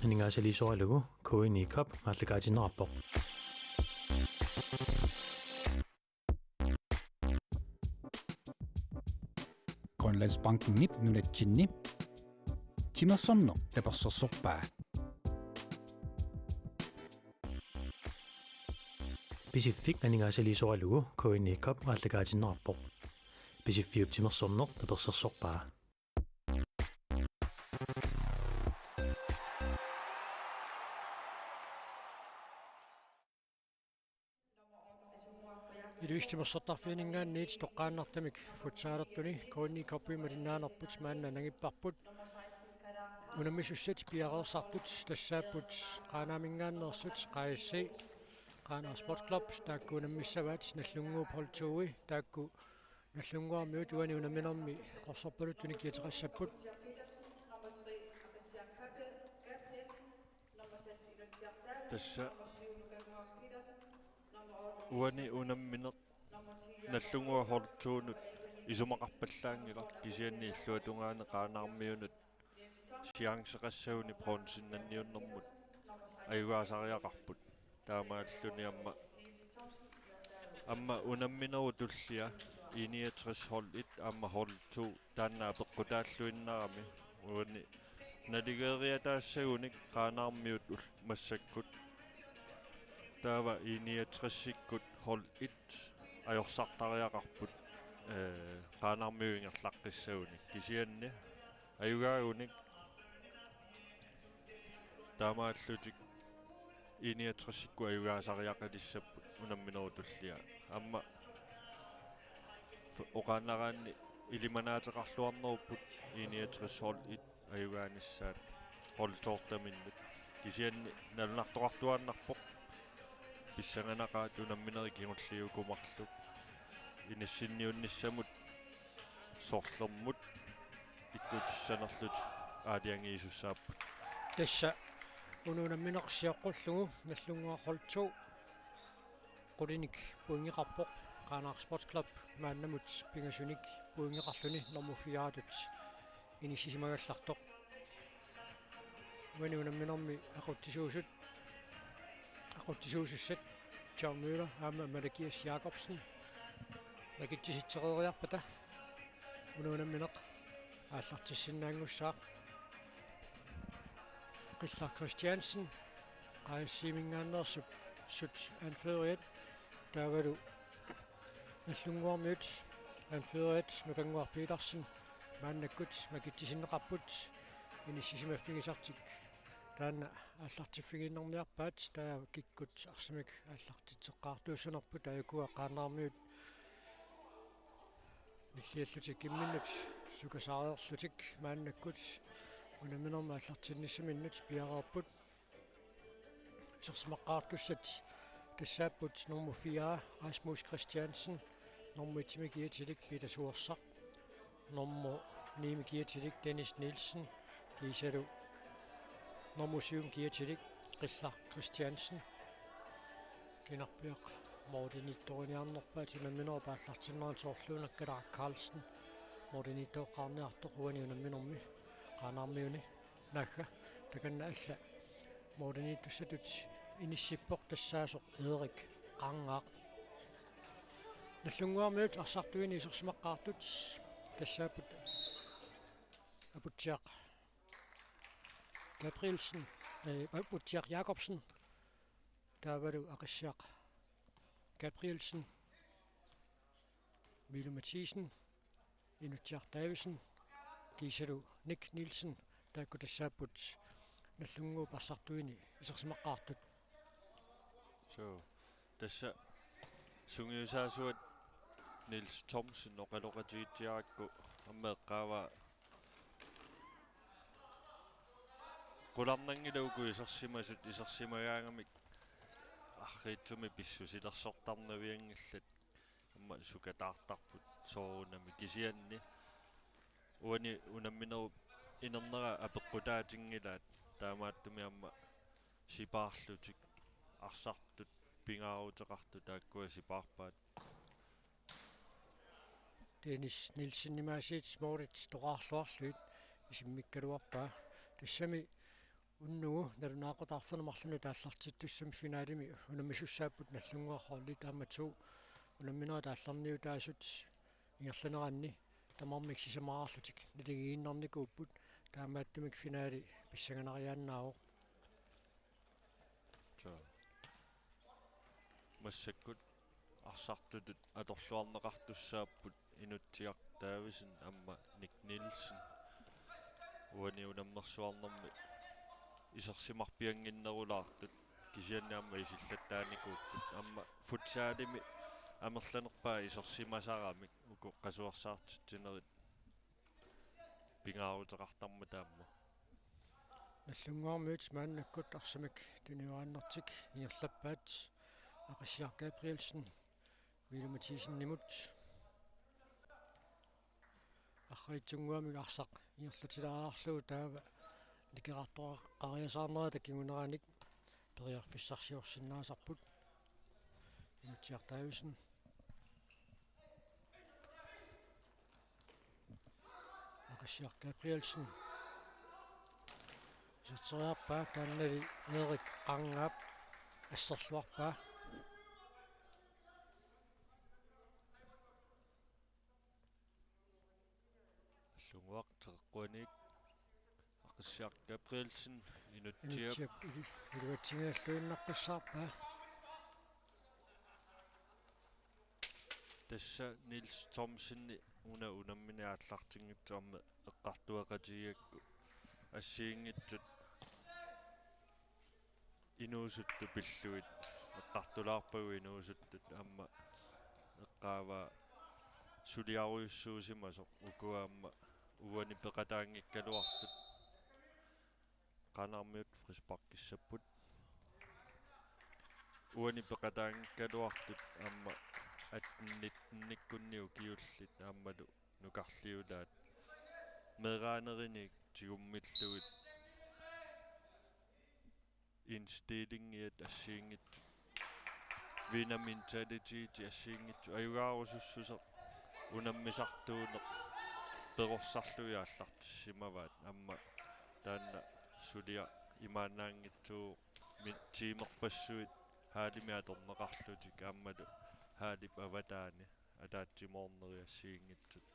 Aningaasaliisuaralugu kuini kop qaallakaatinerarpoq. Grønlandsbanken nip nunatsinni. Timersorno tapersorsorpaa. Pisifik aningaasaliisuaralugu kuini kop qaallakaatinerarpoq. Pisiffiup timersorneq tapersorsorpaa. Iluistimersortarfiiningaan niit toqqaannartamik futsaalertuni kuunni koppimalinnaanarput maanna nangipparput unamisussat piareersartut tassaapput qaanaamingaannersut qaissi qaana sport club taakku unamissavaat nallunguup holtuui taakku nallunguarmiut uani unaminermi qorsorpalut unikiiteqassapput tassa uani unammineq nallungua hortuunut isumaqarpallaangila kisianni illuatungaane qaanaarmiunut siaangseqassaguni bronsinnanniunnermut ayuaasariaqarput taamaalluni amma unammineru tullia iniatris hold 1 amma hold 2 taannaa peqqutaalluinnarami uani naligeeriataassaguni qaanaarmiut massakkut taava iniatrissikkut hold 1 ajorsartariaqarput qaanaarmiuingerlaqqissaguni kisianni ayugaagunik taamaallutik iniatrissikku ayugaasariaqalissapput unamminerutullia amma oqaannaraanni ilimanaateqarluarnerupput iniatris hold 1 ayugaanissaat holtoortaminnut kisianni nalunartoqartuaannarpoq pissanganaqaat unammineri kingulliukumarluk inissinniunnissamut sorlermut ikkutissanerlut aaliangiisussaapput tassa ununammineqsiaqqullugu nallunguaqoltu qulinik puingiqarpoq qaanaar sport club maannamut pingasunik puingiqarluni normu 4 inissisimagallartoq uani unamminermi aquttisuusussat John Müller aama Malakias Jacobsen nakittisitseqeriarpata ununammineq aallartissinnaangussaaq qillar Christiansen qaissimingaannersut sut anføriat taavalu nallunguarmiut anføriat nukanguar Petersen maannakkut makittisinneqarput inissisimaffинgisartik taanna аллартиффигиннэрниарпаат таа киккут арсимик аллартитсеққартуусунерпут аякуа qaanaarmiut ниллиаллутик кимминнут сукасаареерлутик мааннаккут унаминерма аллартинниссаминнут пиареерпут серсмаққаартуссат тассааппут норму 4 Rasmus Christiansen норму 1 киатилик Peter Suersaq норму 9 киатилик Dennis Nielsen кисалу норму 7 киатилик qillar Christiansen кинарпиақ мординитториниарнерпаат унамминеру пааллартиннерисоорлуунаккалаа Carlsen мординитоққарниартоқ уани унамминерми qaanaarmiuni nagga takanna alla mordinitusatut inissippоқ тассаасоқ Erik qangaaq наллунгуармиут арсартуини исерсимаққаартут тассаапут апутсиақ Gabrielsen апутсиақ Jacobsen таавалу ақиссиақ Gabrielsen Mille Mathisen Inutiaq Davisen Gisalu Nick Nielsen taakku tassaapput nallunguup arsartuini isersimaqqaartut so tassa sungiusaasuat Niels Thomsen oqaloqatiitiarakku ammeeqqaava qularnangiluuku isersimasut isersimagaangamik arriitsumi pissusilersortarnaviangallat amma sukataartarput soorunami kisianni uani unammineru inernera apeqqutaatingilaat taamaattumi amma sipaarlutik arsartut pingaaruteqartu taakkua sipaarpaat Dennis Nielsen nimaasiit Moritz toqaarluarluit isimmikkaluarpaa тассами unnugu nalunaaqutaarfernamарлуни тааллартиттуссами финаалими унаммисуссааппут наллунгуархорли тааматсуу унамминера таалларниу таасут ингерланеранни тамармик сисамаарлутик налигииннарникууппут таамааттумик финаали писсаганариааннаавоо so массаккут арсартутут аторлуарнеқартуссааппут инутсиар таависин амма Ник Нилсен уани унаммерсуарнэрми исерсимарпиангиннерулаартут кисианнаама исиллаттааникууппут амма футсаалими амерланерпаа исерсимасарамик уку qasuarsaartitsinерит пингаарутеқартарма таамма наллунгуармиут мааннаккут арсамик туниуааннартик ингерлаппаат ақассиар Габриэлсен Вилуматисиннимут арритсунгуамик арсақ ингерлатилааарлуу таава ликеқартора қариасаарнера таккигунераник периарфиссарсиорсиннаасарпут инутсиартаависен ақассиар Габриэлсен сэрсериарпаа тааннали Эрик Ангап ассерлуарпаа лунгуартеққуаник ақассиар Габриэлсен инутсиап илуатсингааллуиннарпассаарпаа тасса Нилс Томсенни унамминааллартингитсуарма эққартуақатигакку ассиингитсут инуусутту пиллуит эққартулаарпагу инуусуттут амма эққаава сулиаруйуссуусимасо укуаамма уани пеқатаангиккалуартут qanarmiut фрисparkissapпут уани пеқатаангиккалуартут амма атнитниккунниу киуллит ааммалу нукарлиулаат мераанериник тигуммиллуит инстилингиат ассиингит винаминталити ассиингит аюгаарусуссусеқ унаммисартуунеқ перорсарлуяаллартиссимаваат амма таанна сулиа имаанаангитсуу тимерпассуит хаалимиаторнеқарлутик ааммалу хаалип аватаани атаатсимоорнериассиингитсут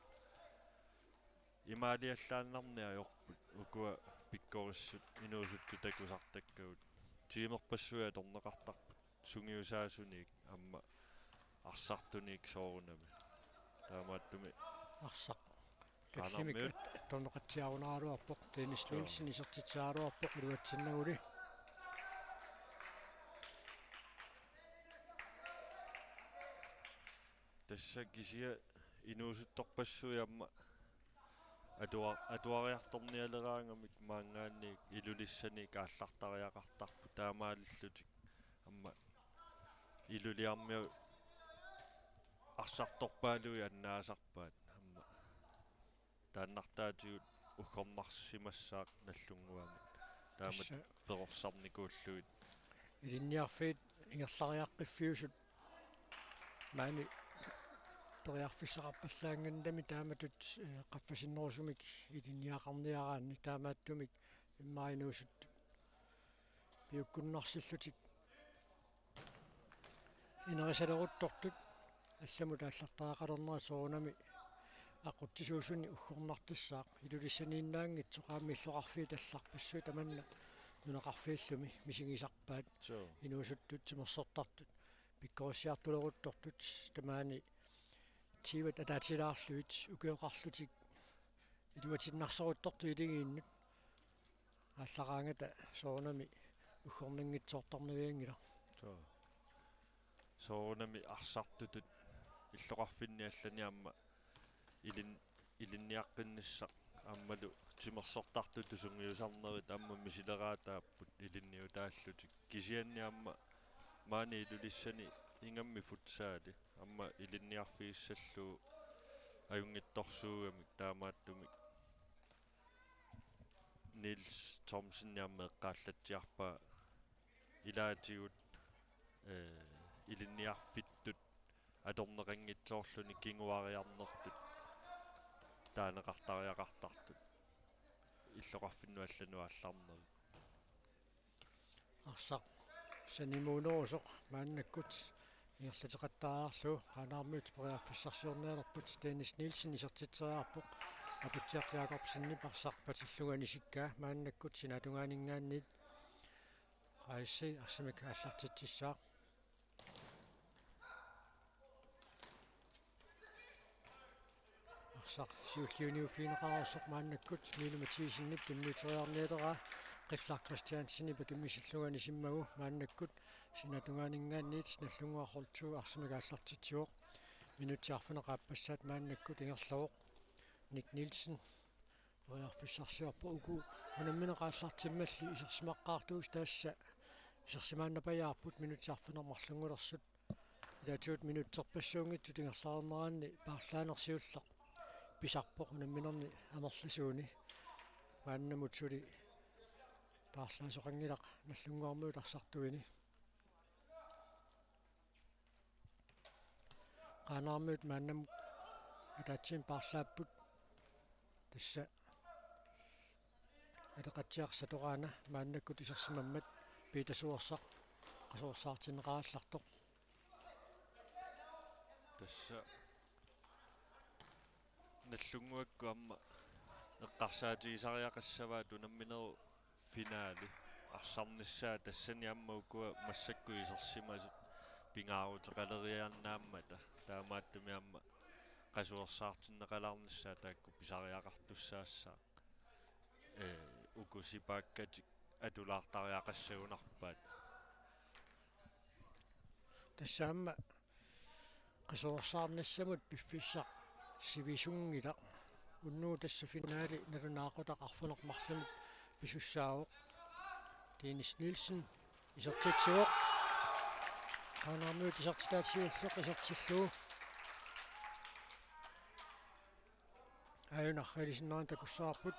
имаалиаллааннарниа йорпут укуа пиккориссут инуусутту такусартаккагут тимерпассуя торнеқартарпут сунгиусаасуник амма арсартуник соорунами таамааттуми арсақ каллимик торнеқатсиарунааралуарпоқ Денис Нилсен исертитсааруарпоқ илуатсиннагули тасса кисия инуусутторпассуиамма атуариарторниалераангамик маангаанник илулиссаник ааллартариақартарпу таамаалиллутик амма илулиармиа арсарторпаалуи аннаасарпаат амма тааннартаатигут уггорнарсимассаақ наллунгуами таамат перорсарникууллуит илинниарфиит ингерлариаққиффиусут маани периарфиссақарпаллаангандами тааматут qaffasinnерусумик илинниақарниараанни таамааттумик иммаинуусут пиуккуннарсиллутик инерисалеруттортут алламу тааллартаақалернера соонами ақуттисуусуни уггорнартуссаақ илулиссанииннаангитсоқаами иллоқарфии талларпассуи таманна нунеқарфииллуми мисигисарпаат инуусуттут тимерсортартут пиккориссиартулеруттортут тамаани тиват атаатилаарлуит укиоқарлутик илуатиннарсорутторту илигииннут ааллараангата соонами уггорнингитсоортарнавиангила соонами арсартутут иллоқарфинниалланиамма илинниаққиннссақ аммалу тимерсортартут тусунгиусарнерит амма мисилераатааппут илинниутааллутик кисианниамма маани илулиссани ингамми футсаали амма илинниарфииссаллуу аюнгитторсуугамик таамааттумик Нилс Томсенниамме эққааллатсиарпаа илаатигут илинниарфиттут аторнеқангитсоорлуни кингуариарнертут таанеқартариақартартут иллоқарфиннуаллану алларнери арсақ санимуунерусоқ мааннаккут иерлатеқаттаарарлу qanaarmiut periarfissarsiorneelerput Dennis Nielsen isертитсериарпоқ апутсиақ Jakobsenni парсақ патиллугани сиккаа мааннаккут синатунгаанингааниит қайси арсимик аллартитсissaaq арсақ сиуллиуниуффинеқарерсоқ мааннаккут милуматисиннип тунниутериарниалераа qillar Christiansenni pakimmisillugani simmagu maannakkut sinatungaaningaanniit nallunguarrultuu arsimika аллартитсуоq minutiarfuneqaappassat maannakkut ingerlavuq Nick Nielsen periarfissarsiorpu uku unammineqaallartimmalli isersimaqqaartuus taassa isersimaannapajaarput minutiarfunermarlungulersut ilatuut minutterpassuungittut ingerlaarneraanni paarlaanersiulleq pisarpoq unamminerni amerlasuuni maannamut-suli paarlaasoqangilaq nallunguarmuut arsartuini qanaarmuut maannamut атаатсин паарлааппут тасса атеқатсиарсатораана мааннаккут исерсимаммат питасуорсақ қасуорсаартинеқааллартоқ тасса наллунгуакку амма эққарсаатигисариақассаваа тунамминеру финаали арсарниссаа тассани амма укуа массакку исерсимасут пингаарутеқалериааннааммата таамааттами амма qasuorsaartinneqalarnissaa taakku pisariaqartussaassаа ukusipaakkati atulaartariaqassagunarpaat тассаама qasuorsaarnissamut piffissaq sivisungilaq unnuu tassa finaali nalunaaqutaq pisussaavuq Dennis Nielsen isertitsuoq qanaarmuut isertitaatiulleq isertilluu ajunarrilisinnaran takussaarput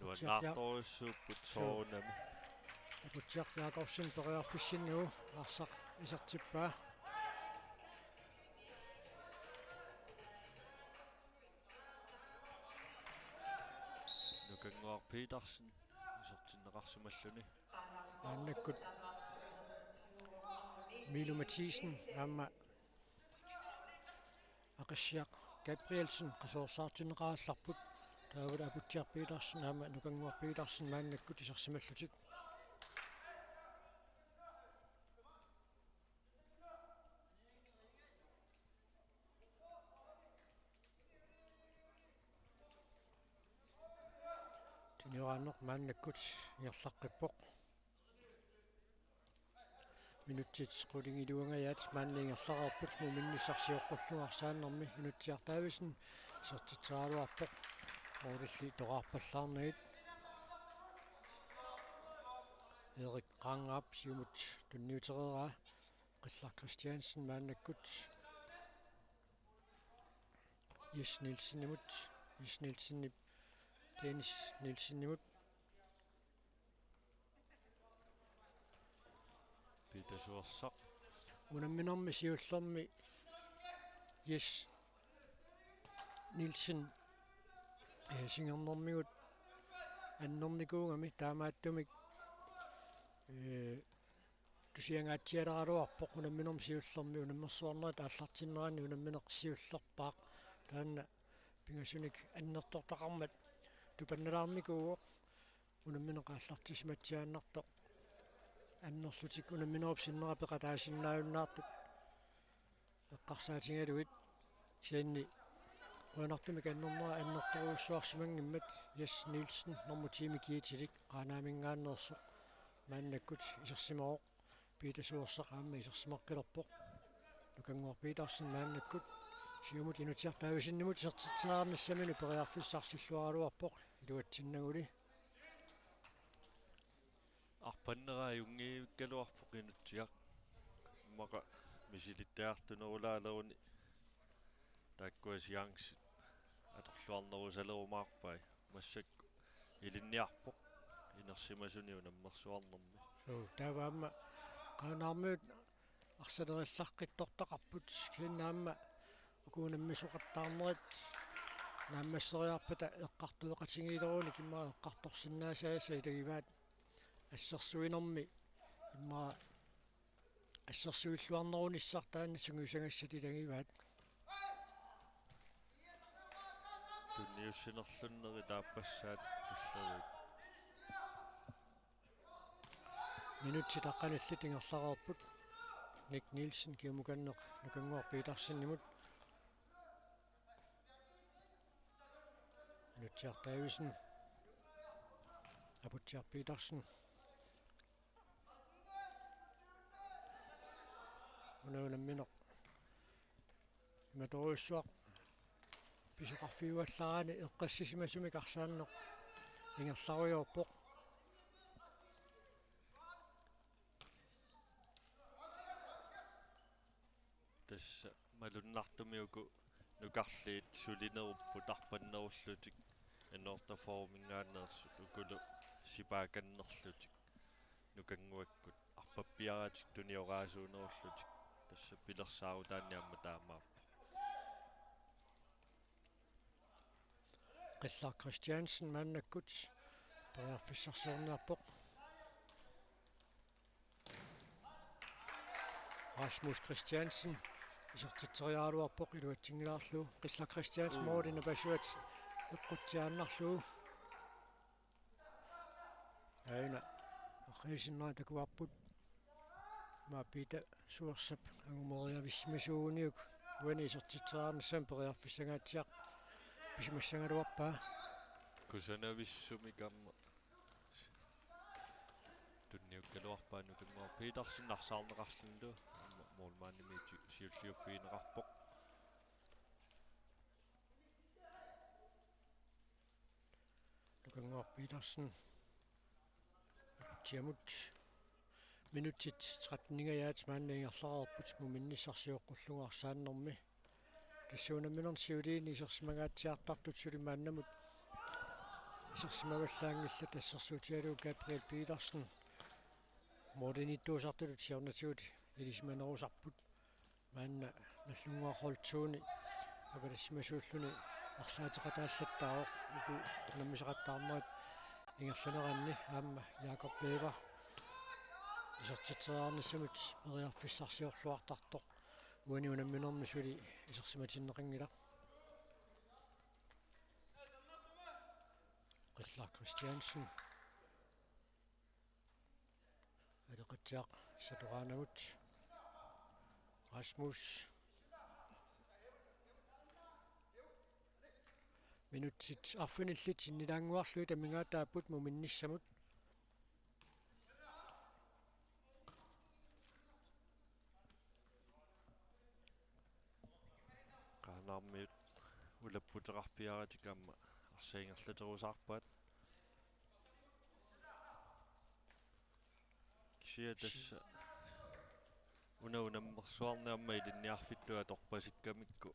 nuannaartorissuupput soorunami апутсиақ Jakobsen periarfissinnugu арсақ исертиппаа nukanguar Petersen isertinneqarsumalluni мааннаккут Milo Mathisen аама ақиссиақ Gabrielsen qasuorsaartinneqaалларput таавала апутсиар Petersen аама нукангуар Petersen мааннаккут исерсималлутик тинераанеқ мааннаккут иерлаққиппоқ минутсит qulingilуангаят маанниингерлақарпут муминниссарсиоққуллуарсааннэрми минутсиартаависин сертитсаалуарпоқ орилли тоқарпаллаарнагит Erik Rangap сиумут тунниутерераа qillar Christiansen мааннаккут Jes Nielsenimut Jes Nielsenip Dennis Nielsenimut питасуорсақ унамминерми сиуллерми Jes Nielsen сингернэрмигут аннерникуугами таамааттумик тусиангаатсиалералуарпоқ унамминерми сиуллерми унаммерсуарнера тааллартиннерани унамминеқсиуллерпаақ таанна пингасуник аннертортақармат тупанналаарникууо унамминеқааллартисиматсиааннарто аннерлутик унамминеруп синнерапеқа таасиннааюннаартут эққарсаатингалуит сианни қуанартумик аннернера аннерторуussуарсимангиммат Jes Nielsen нормутими киитилик қаанаамингааннерсоқ мааннаккут исерсимаоқ питасуорсақ аама исерсимаққилерпоқ нукангуар Petersen мааннаккут сиумут инутиартаависиннимут сертитсаарнассамину периарфиссарсиллуаралуарпоқ илуатсиннагули арпаннераа юнгиивиккалуарпоқ инутсиақ мақа мисилиттаартунерулаалеруни тааккуасиангс аторлуарнерусалерумаарпай массакку илинниарпоқ инерсимасуни унаммерсуарнэрми тааваама qanaarmuut арсалериллаққиттортақарпут синнаама укуунаммисоқаттаарнерит нааммассериарпата эққартуеқатингилеруни киммаа эққарторсиннаасааса илагиваат ассерсуинэрми имма ассерсуиллуарнерунissартаана сунгусангассати тагиваат тунниуссинерлуннери тааппассаат туллерит минутси таққаналли тингерларерпут Ник Нилсен киумуканнеқ нукангуар Питерсеннимут Нутсиар Дависен Апутсиар Питерсен унауламминеқ иматоруйссуақ писеқарфиуалларани эққассисимасуми карсааннеқ ингерларуйорпоқ тасса малуннартумиуку нукарлиит сулинеруппу тарпаннеруллутик энортаформингаанерсу укулу сипааканнерлутик нукангуаккут арпаппиаратик туниораасуунеруллутик тасса пилерсаару таанниамма таамаа Qillar Christiansen mannakut periarfissarsiorniarpoq Rasmus Christiansen isortiteriaaluarpoq iluatsingilaarlu Qillar Christiansen moodina pasuat eqqutiaannarlu aina aqqisinnaa takuarput maapita suersap angumeriavissimasuuniuk uani isortiteriaarnassam periarfissagaatiaq писимассангалуарпаа кусанависсуми камма тунниуккалуарпаану кангуар Питерсиннарсаарнеқарлунлу моолмаанними сиуллиуффиинеқарпоқ нукангуар Питерсен тиамут минутит 13 мааннаингерларерпут муминниссарсиоққуллугаарсааннэрми тассуунамминерн сиулиини исерсимагаатсиартартут сулимааннамут исерсимагаллаангилла тассерсуутиалуу Габриэл Питерсен модерниттуусартулут сиорнатиут илисманерусарпут маанна наллунгуахолтууни апалассимасууллуни арлаатеқатааллаттао уку наммисеқаттаармаат ингерланеранни аама Якоб Бева исертитераарнассамут периарфиссарсиорлуартартоқ уани унамминерми сули исерсиматиннеқангила Qillar Christiansen алеқатсиақ сатураанагут Rasmus минутсит арфиниллит синнилаангуарлуи тамингаатааппут муминниссамут qaanarmiut улаппутерарпиаратикамма арсаингерлатерусаарпаат кисиа тасса унаммерсуарниарма илинниарфиттуа торпасиккамикку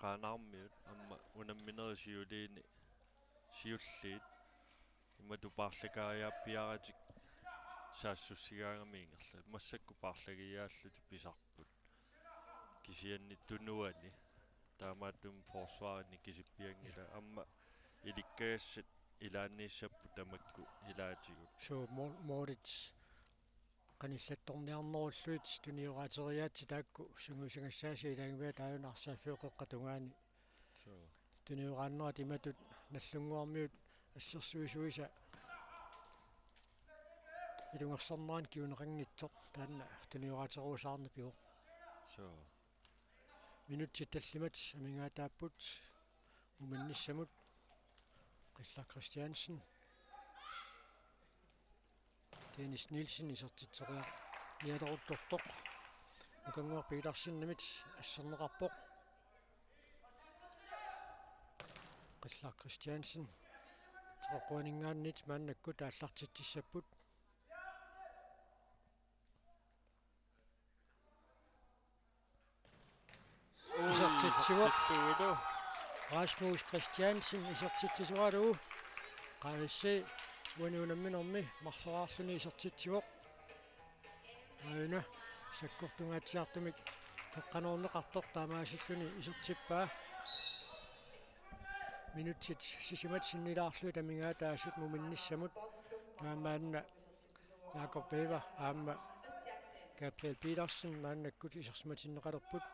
qaanarmiut амма унамминери сиулиини сиуллиит имату паарлакаариаппиаратик саассуссигаангамиингерла массакку паарлагияаллути писарпут кисианни тунуани таамааттум форсваарни кисиппиангила амма иликкаассат илааннииссаппу тамакку илаатигу so Moritz каниллатторниарнеруллуит туниораатериаати таакку сунгусангассааси илаагиваа тааюнарсаафиоқеққатунгаани so туниорааннерат иматут наллунгуармиут ассерсуисуиса илунгерсарнеран киунеқангитсоқ таанна туниораатеруусаарна пио so минутсит таллимат амингаатааппут уминниссамут Qillar Christiansen Dennis Nielsen исертитсериа ниалеруттортоқ нукангуар Питерсеннамит ассернеқарпоқ Qillar Christiansen теққуанингааннит мааннакку тааллартиттиссаппут исертитсуа Rasmus Christiansen исертитсуалуу qaalissi униунамминерми марсераарсуни исертитсуоқ аина саккортунгаатсиартумик теққанорнеқартоқ таамаасиллуни исертиппаа минутсит сисимат синнилаарлу тамингаатаасут муминниссамут таамаанна Jakob Weber aamma Gabriel Petersen maannakkut isersmatinneqalerput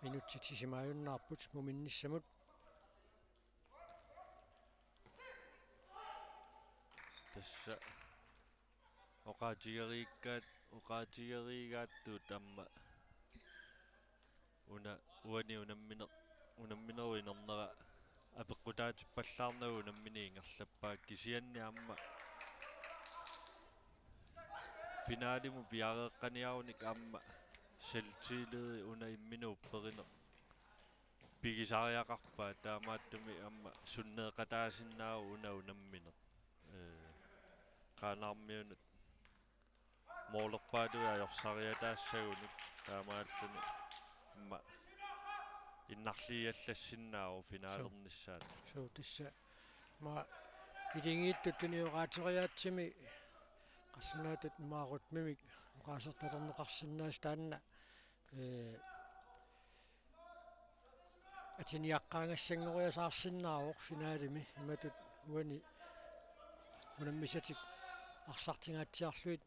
minutsitisimaajunnaarput muminnissamut Tassa oqaatigerigaattu tamma unammineruinernera apeqqutaatippallaarnagu unamminiingerlappaa kisianni amma finaalimu piareeqqaniarunik amma selvtillid una imminuupperine pigisariaqarpaa taamaattumi amma sunneeqataasinnaaru unammine qaanarmiunut moolerpaatuajorsaриатаассагуник таамааллуни имма иннарлиаллассиннаару финаалернissaat so tissa ma илингииттуттуниоqaateriaatсими qallunaatut maarutmimik oqaasertalerneqarsinnaas taanna atiniaqqaangassangoriasaarsinnaaruq finaalimi imatut uani unammisatik арсартингааtsiарлуит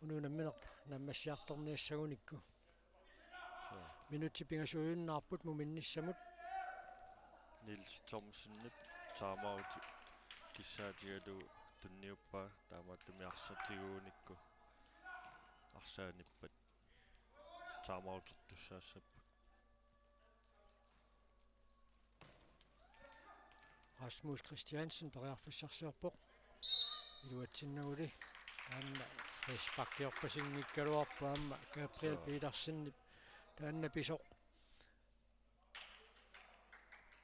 унуунамминерт наммассиарторниассагуникку минути пингасуйуннаарпут муминниссамут Niels Thomsennip taamaruti kissaatigalu tunniuppaa taamaattumi arsartiguunikku arsaanippat taamarutertussaassappu Rasmus Christiansen periarfissarsiorpoq iluatsinnauli taanna frisbakkiorpasingikkaluarpaamma Gabriel Petersen taanna pisoq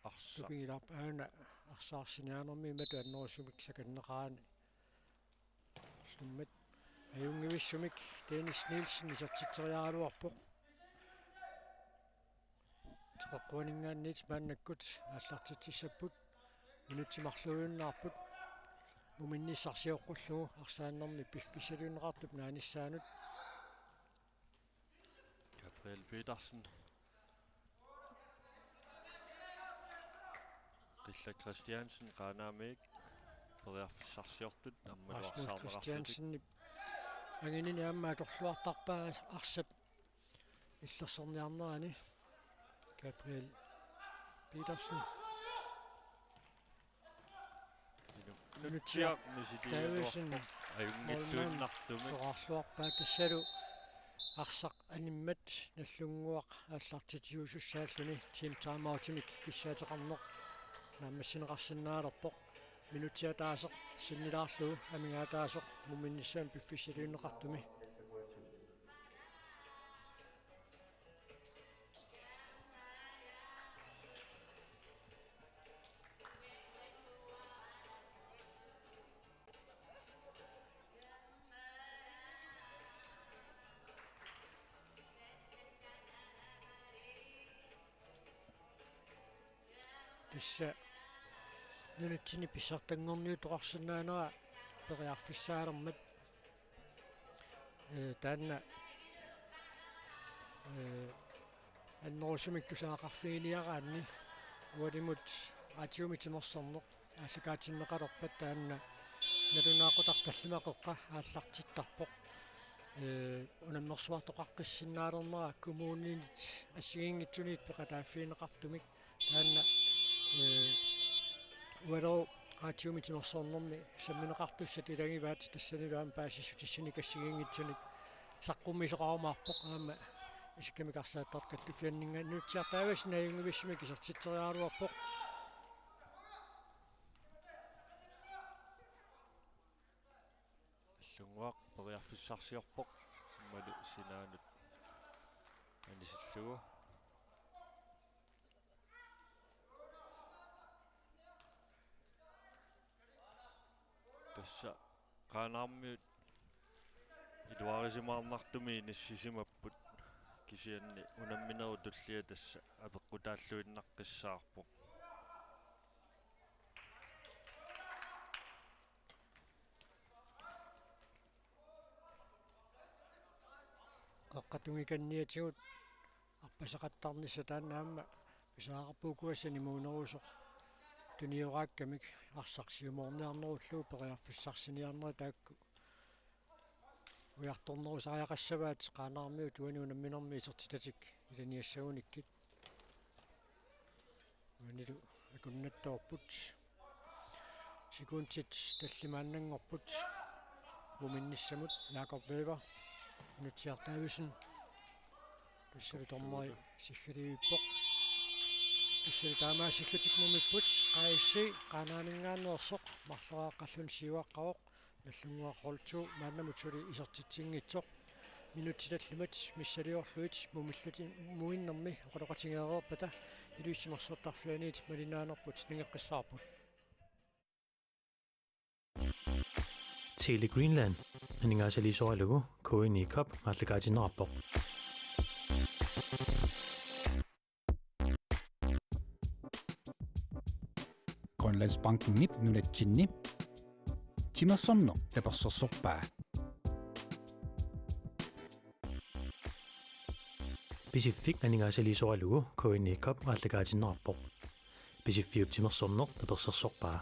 arsa tupingilaarpa aana arsaarsinaanermi imatu annorussumik sakanneqaani lummat ajungivissumik Dennis Nielsen isertiteriaaluarpoq teqeqquaningaanniit maannakkut aallartitsissaput minutimarluyunnaarput muminnissarsioqqullugu arsaannermi piffisaluunneqartup naanissaanut Gabriel Petersen Qilla Christiansen qaanaamik periarfissarsiortut Rasmus ammaluarsaarneqarlutik Christiansen anginini aammaa torluartarpaa arsap illerserniarnerani Gabriel Petersen nutiaq misitigaluarpoq Davidsen ajungilluinnartumik toqarluarpaa tassalu arsaq animmat nallunguaq aallartitiusussaalluni team timeoutimik kissaateqarneq naammassineqarsinnaalerpoq minutiataaseq sinnilaarlugu amingaataaseq muminnissaam piffissaliunneqartumi tissa nunatsini pissartangorniu toqarsinnaanera periarfissaalermat taanna annorussumik tusaaqarfiiniaraanni ualimut atiumitimerserneq ааллакаатиннеқалерпат таанна налунаақутарталлимақеққа ааллартиттарпоқ унаммерсуартоқаққиссиннаалернера коммуунинит ассигингитсунит пеқатааффиинеқартумик таанна уалоо аатиумитимерсорнерми самминеқартуссат илагиваат тассанилуам паасиссутиссани кассигингитсуник саққуммисоқарумаарпоқ аама исиккамикарсааттарт каттуфианнинга нутсиартаавас наюнгивиссуми кисертитсериааруарпоқ лунгуақ периарфиссарсиорпоқ малу синаанут анисиллугу тасса qaanarmiut илуарисимаарнартуми нассисимаппут кисианни унамминеру туллиа тасса апеққутааллуиннаққиссаарпоқ qaqqatungikанниатигут арпасақаттарнисса тааннаамма писаарпуукуассани муунерусо туниорааккамик арсарсиуморниарнеруллуу периарфиссарсиниарнера таакку уярторнерусариақассаваат qaanаармиу туануунамминэрми исертитатик иланиассагуниккит манилу акуннаттоорпут сикуунтит таллимааннангорпут уминниссамут Jakob Weber нутсиартаависен тассавиторнери сиггалииппоқ тассави таамаасиллутикмумиппут qaissi qaanaaningaanнерсоқ марлерааққаллун сиуаққавоқ наллунгуаққорлту мааннамутсули исертитсингитсоқ минутсилаллимат миссалиорлуит мумиллути муиннэрми оқалоқатингеерерпата илуиссимерсуартарфианиит малинаанерпут нингеққиссаарпут Tele Greenland анингаасалисориалугу коини кап аллагаатиннераппоқ Grønlandsbanken nip nunatsinni Timersorno tapersersorpaa Pacific анингаасалисориалугу коини кап аллагаатиннераппоқ Pacific timersornoq tapersersorpaa